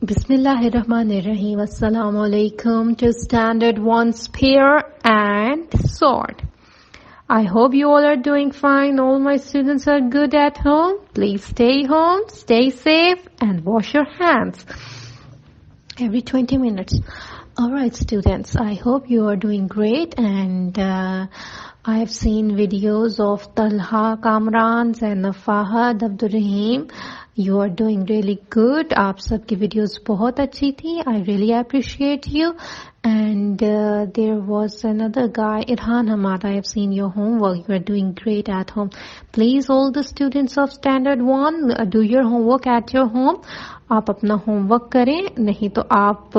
Bismillahirrahmanirrahim. Assalamu alaikum to Standard 1 Spear and Sword. I hope you all are doing fine. All my students are good at home. Please stay home, stay safe, and wash your hands every 20 minutes. Alright students, I hope you are doing great, and I have seen videos of Talha, Kamran, and Fahad, Abdul Rahim. You are doing really good. आप सबकी videos बहुत अच्छी थी. I really appreciate you. And there was another guy, Irhan Hamad. I have seen your homework. You are doing great at home. Please, all the students of Standard 1, do your homework at your home. आप अपना homework करें, नहीं तो आप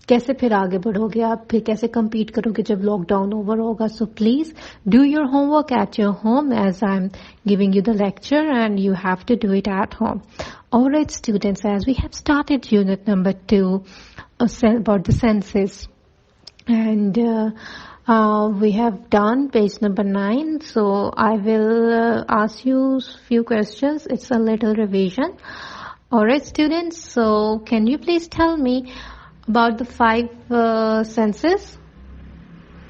कैसे फिर आगे बढ़ोगे, आप फिर कैसे compete करोगे जब lockdown over होगा. So please do your homework at your home as I'm giving you the lecture, and you have to do it at home. Alright students, as we have started unit number 2 about the senses, and we have done page number 9. So I will ask you few questions. It's a little revision. Alright students, so can you please tell me about the 5 senses?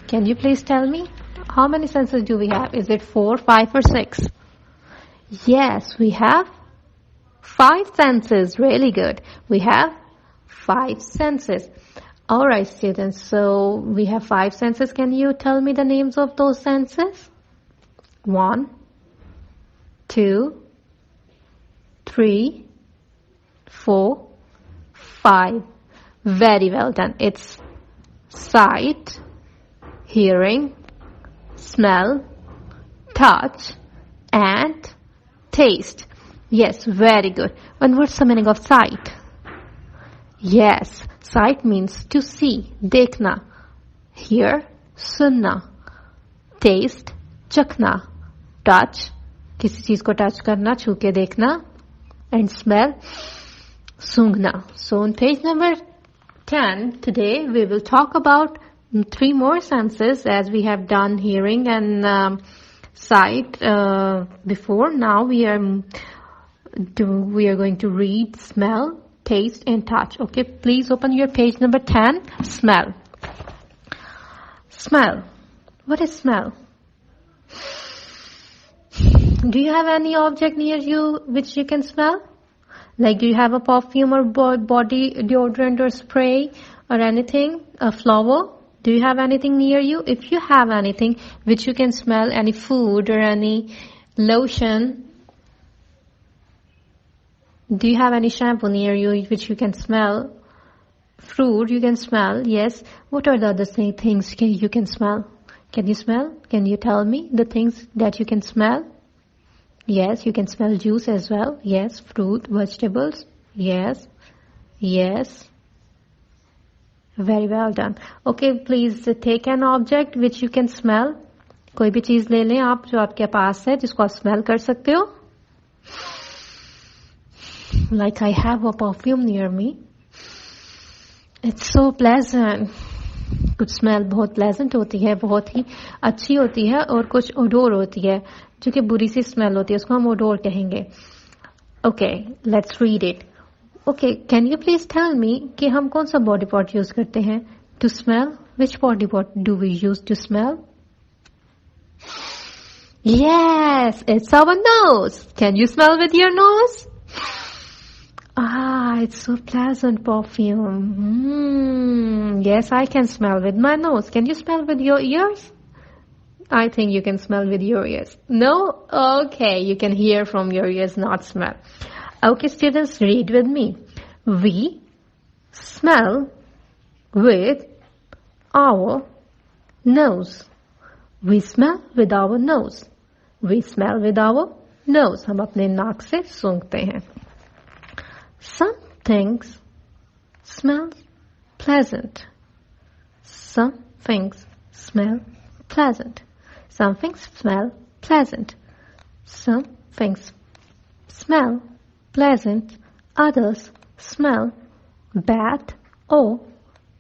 Can you please tell me how many senses do we have? Is it 4, 5 or 6? Yes, we have 5 senses. Really good. We have 5 senses. Alright students, so we have 5 senses. Can you tell me the names of those senses? 1, 2, 3, 4, 5. Very well done. It's sight, hearing, smell, touch, and taste. Yes, very good. And what's the meaning of sight? Yes, sight means to see, देखना. Hear, सुनना. Taste, चखना. Touch, किसी चीज को touch करना, छू के देखना. And smell, सूंघना. So on page number 10, today we will talk about 3 more senses, as we have done hearing and sight before. Now we are going to read smell, taste and touch. Okay, please open your page number 10. Smell. Smell. What is smell? Do you have any object near you which you can smell? Like, do you have a perfume or body deodorant or spray or anything? A flower? Do you have anything near you? If you have anything which you can smell, any food or any lotion. Do you have any shampoo near you which you can smell? Fruit you can smell, yes. What are the other things you can smell? Can you smell? Can you tell me the things that you can smell? Yes, you can smell juice as well. Yes, fruit, vegetables. Yes, yes. Very well done. Okay, please take an object which you can smell. कोई भी चीज ले लें आप जो आपके पास है जिसको आप स्मेल कर सकते हो. Like I have a perfume near me. It's so pleasant. कुछ स्मेल बहुत प्लेजेंट होती है, बहुत ही अच्छी होती है, और कुछ ओडोर होती है जो कि बुरी सी स्मेल होती है, उसको हम ओडोर कहेंगे. Okay, let's read it. Okay, can you please tell me कि हम कौन सा बॉडी पार्ट यूज करते हैं to smell? Which body part do we use to smell? Yes, it's our nose. Can you smell with your nose? Ah, it's so pleasant perfume. Yes, I can smell with my nose. Can you smell with your ears? I think you can smell with your ears. No? Okay, you can hear from your ears, not smell. Okay, students, read with me. We smell with our nose. We smell with our nose. We smell with our nose. हम अपने नाक से सूंघते हैं. Some things smell pleasant. Some things smell pleasant. Some things smell pleasant. Some things smell pleasant. Others smell bad or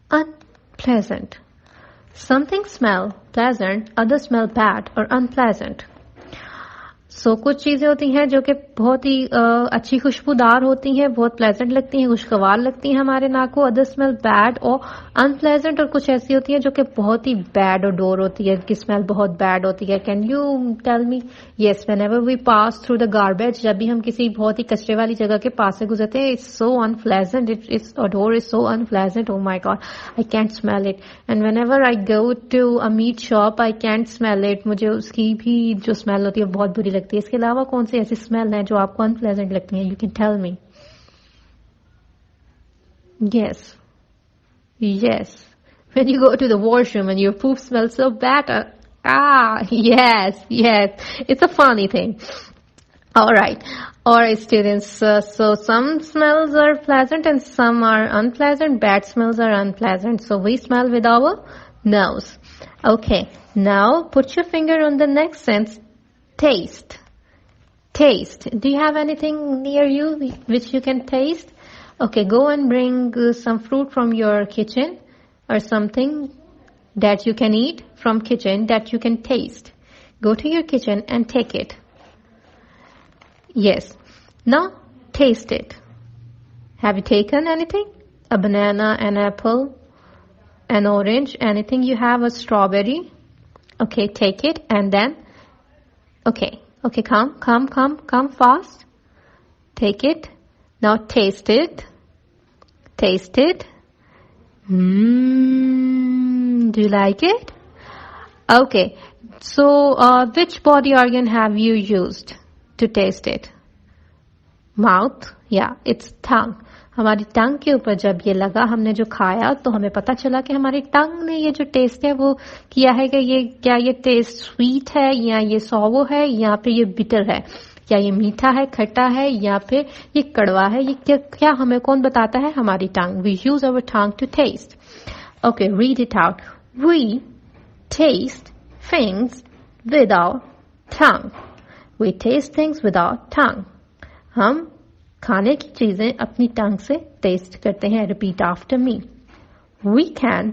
unpleasant. Some things smell pleasant. Others smell bad or unpleasant. कुछ चीजें होती हैं जो कि बहुत ही अच्छी खुशबूदार होती हैं, बहुत प्लेजेंट लगती हैं, खुशगवार लगती हैं हमारे नाक को. अदर स्मेल बैड और अनप्लेजेंट, और कुछ ऐसी होती हैं जो कि बहुत ही बैड ओडोर होती है, की स्मेल बहुत बैड होती है. Can you tell me? Yes, whenever we pass through the garbage, जब भी हम किसी बहुत ही कचरे वाली जगह के पास से गुजरते हैं, it's so unpleasant, it's odour is so unpleasant. Oh my god, I can't smell it. And whenever I go to a meat shop, I can't smell it. मुझे उसकी भी जो स्मेल होती है बहुत बुरी लगती है. इसके अलावा कौन सी ऐसी स्मेल है जो आपको अनप्लेजेंट लगती है? You can tell me. Yes, yes. When you go to the washroom and your poop smells so bad. Yes, yes. It's a funny thing. All right. All right, students. So some smells are pleasant and some are unpleasant. Bad smells are unpleasant. So we smell with our nose. Okay. Now put your finger on the next sense. Taste. Taste. Do you have anything near you which you can taste? Okay, go and bring some fruit from your kitchen or something that you can eat from kitchen that you can taste. Go to your kitchen and take it. Yes. Now taste it. Have you taken anything? A banana, an apple, an orange, anything you have, a strawberry. Okay, take it and then, okay, come fast. Take it. Now taste it. Taste it. Do you like it? Okay. So, which body organ have you used to taste it? Mouth? Yeah, it's tongue. हमारी टंग के ऊपर जब ये लगा, हमने जो खाया, तो हमें पता चला कि हमारी टंग ने ये जो टेस्ट है वो किया है कि ये क्या ये टेस्ट स्वीट है या ये सॉवो है या फिर ये बिटर है, या ये मीठा है, खट्टा है, या फिर ये कड़वा है. ये क्या हमें कौन बताता है? हमारी tongue. We use our tongue to taste. Okay, read it out. We taste things without tongue. We taste things without tongue. हम खाने की चीजें अपनी टंग से टेस्ट करते हैं. Repeat after me. We can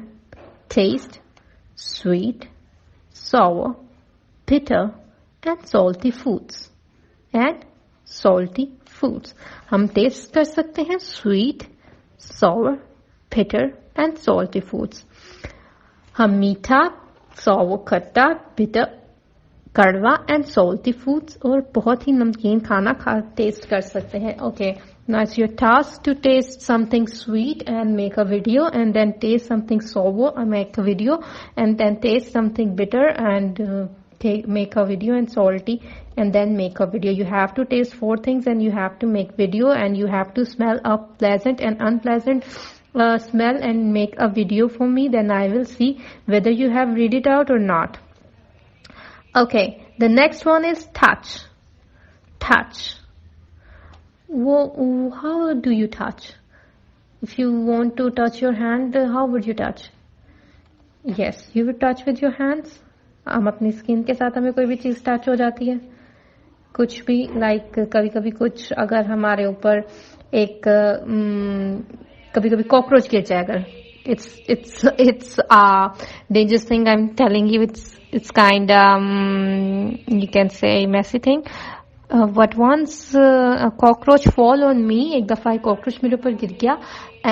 taste sweet, sour, bitter and salty foods. And salty foods. हम taste कर सकते हैं sweet, sour, bitter and salty foods. हम मीठा, sour खट्टा, bitter कड़वा एंड सॉल्टी फूड्स और बहुत ही नमकीन खाना टेस्ट कर सकते हैं. Okay, now it's your task to taste something sweet and make a video, and then taste something sour and make a video, and then taste something bitter and make a video, and salty and then make a video. You have to taste 4 things and you have to make video, and you have to smell a pleasant and unpleasant smell and make a video for me. Then I will see whether you have read it out or not. Okay, the next one is touch. Touch. How do you touch? If you want to touch your hand, how would you touch? Yes, you would touch with your hands. हम अपनी skin के साथ हमें कोई भी चीज touch हो जाती है, कुछ भी, लाइक कभी कभी कुछ अगर हमारे ऊपर एक कभी कभी कॉकरोच गिर जाए, अगर it's dangerous thing I'm telling you. It's kind you can say messy thing. But once a cockroach fall on me, एक दफा एक कॉकरोच मेरे ऊपर गिर गया,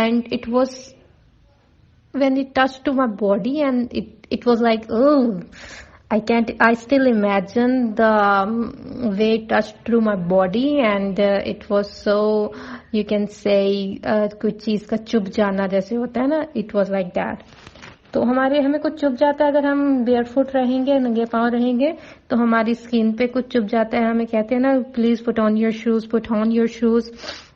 and it was when it touched to my body, and it was like, oh, I still imagine the way it touched through my body, and it was so, you can say कुछ चीज का चुभ जाना जैसे होता है ना, it was like that. तो हमें कुछ चुभ जाता है, अगर हम बेयरफुट रहेंगे, नंगे पांव रहेंगे, तो हमारी स्किन पे कुछ चुभ जाता है. हमें कहते हैं ना, please put on your shoes, put on your shoes,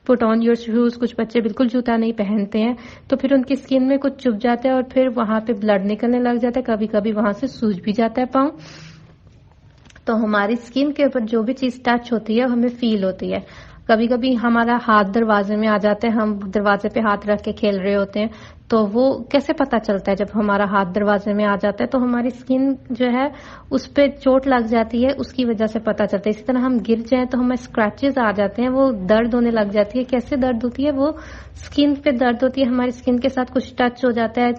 put on your shoes. कुछ बच्चे बिल्कुल जूता नहीं पहनते हैं, तो फिर उनकी स्किन में कुछ चुभ जाता है और फिर वहां पे ब्लड निकलने लग जाता है, कभी कभी वहां से सूज भी जाता है पांव. तो हमारी स्किन के ऊपर जो भी चीज टच होती है हमें फील होती है. कभी कभी हमारा हाथ दरवाजे में आ जाता है, हम दरवाजे पे हाथ रख के खेल रहे होते हैं, तो वो कैसे पता चलता है? जब हमारा हाथ दरवाजे में आ जाता है तो हमारी स्किन जो है उस पे चोट लग जाती है, उसकी वजह से पता चलता है। इसी तरह हम गिर जाएं तो हमें स्क्रैचेस आ जाते हैं, वो दर्द होने लग जाती है। कैसे दर्द होती है? वो स्किन पे दर्द होती है, हमारी स्किन के साथ कुछ टच हो जाता है,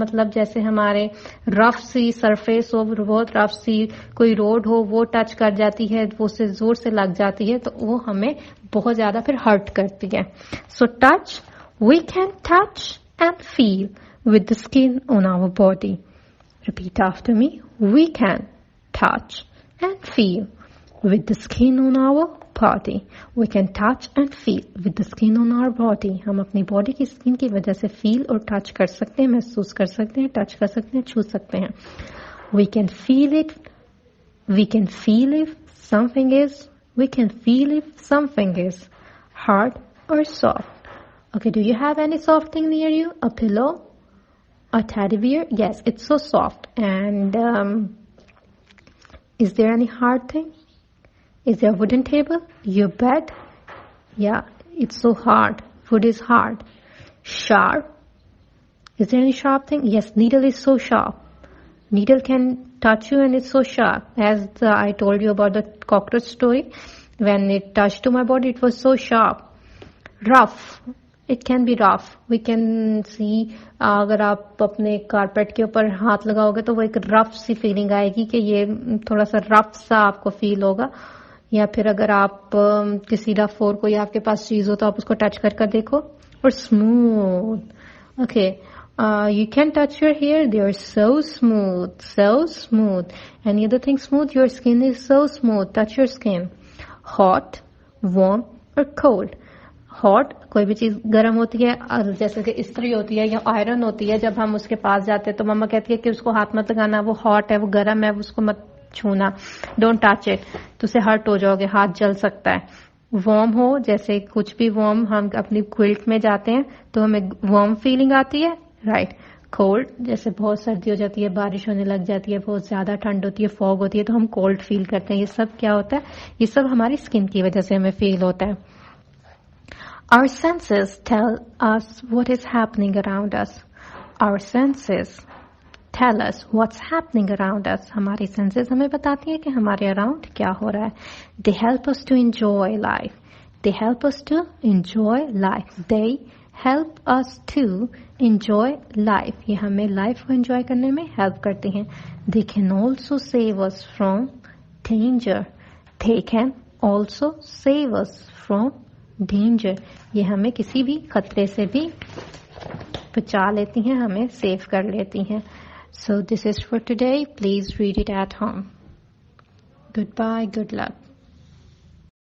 मतलब जैसे हमारे रफ सी सरफेस हो, बहुत रफ सी कोई रोड हो, वो टच कर जाती है, वो से जोर से लग जाती है, तो वो हमें बहुत ज्यादा फिर हर्ट करती है। So touch, we can touch and feel with the skin on our body. Repeat after me. We can touch and feel with the skin on our body. We can touch and feel with the skin on our body. हम अपनी body की skin की वजह से feel और touch कर सकते हैं, महसूस कर सकते हैं, टच कर सकते हैं, छू सकते हैं. We can feel it. We can feel if something is. We can feel if something is hard or soft. Okay, do you have any soft thing near you? A pillow? A teddy bear? Yes, it's so soft. And is there any hard thing? Is there a wooden table? Your bed? Yeah, it's so hard. Food is hard. Sharp? Is there any sharp thing? Yes, needle is so sharp. Needle can touch you and it's so sharp. As I told you about the cockroach story, when it touched to my body, it was so sharp. Rough. It can be rough. We can see, अगर आप अपने carpet के ऊपर हाथ लगाओगे तो वो एक रफ सी फीलिंग आएगी कि ये थोड़ा सा रफ सा आपको फील होगा. या फिर अगर आप किसी रफ और कोई आपके पास चीज हो तो आप उसको टच कर देखो. और smooth. Okay, you can touch your hair. They are so smooth, so smooth. Any other thing smooth? Your skin is so smooth. Touch your skin. Hot, warm or cold. Hot, कोई भी चीज गर्म होती है, जैसे कि इस्त्री होती है या आयरन होती है, जब हम उसके पास जाते हैं तो मम्मा कहती है कि उसको हाथ मत लगाना, वो हॉट है, वो गर्म है, उसको मत छूना, डोंट टच इट, तो उसे हर्ट हो जाओगे, हाथ जल सकता है. वार्म हो, जैसे कुछ भी वार्म, हम अपनी क्विल्ट में जाते हैं तो हमें वार्म फीलिंग आती है, राइट. कोल्ड, जैसे बहुत सर्दी हो जाती है, बारिश होने लग जाती है, बहुत ज्यादा ठंड होती है, फॉग होती है, तो हम कोल्ड फील करते हैं. ये सब क्या होता है? ये सब हमारी स्किन की वजह से हमें फील होता है. Our senses tell us what is happening around us. Our senses tell us what's happening around us. हमारी senses हमें बताती हैं कि हमारे around क्या हो रहा है. They help us to enjoy life. They help us to enjoy life. They help us to enjoy life. ये हमें life को enjoy करने में help करते हैं. They can also save us from danger. They can also save us from danger. ये हमें किसी भी खतरे से भी बचा लेती हैं, हमें सेव कर लेती हैं. So this is for today. Please read it at home. Goodbye. Good luck.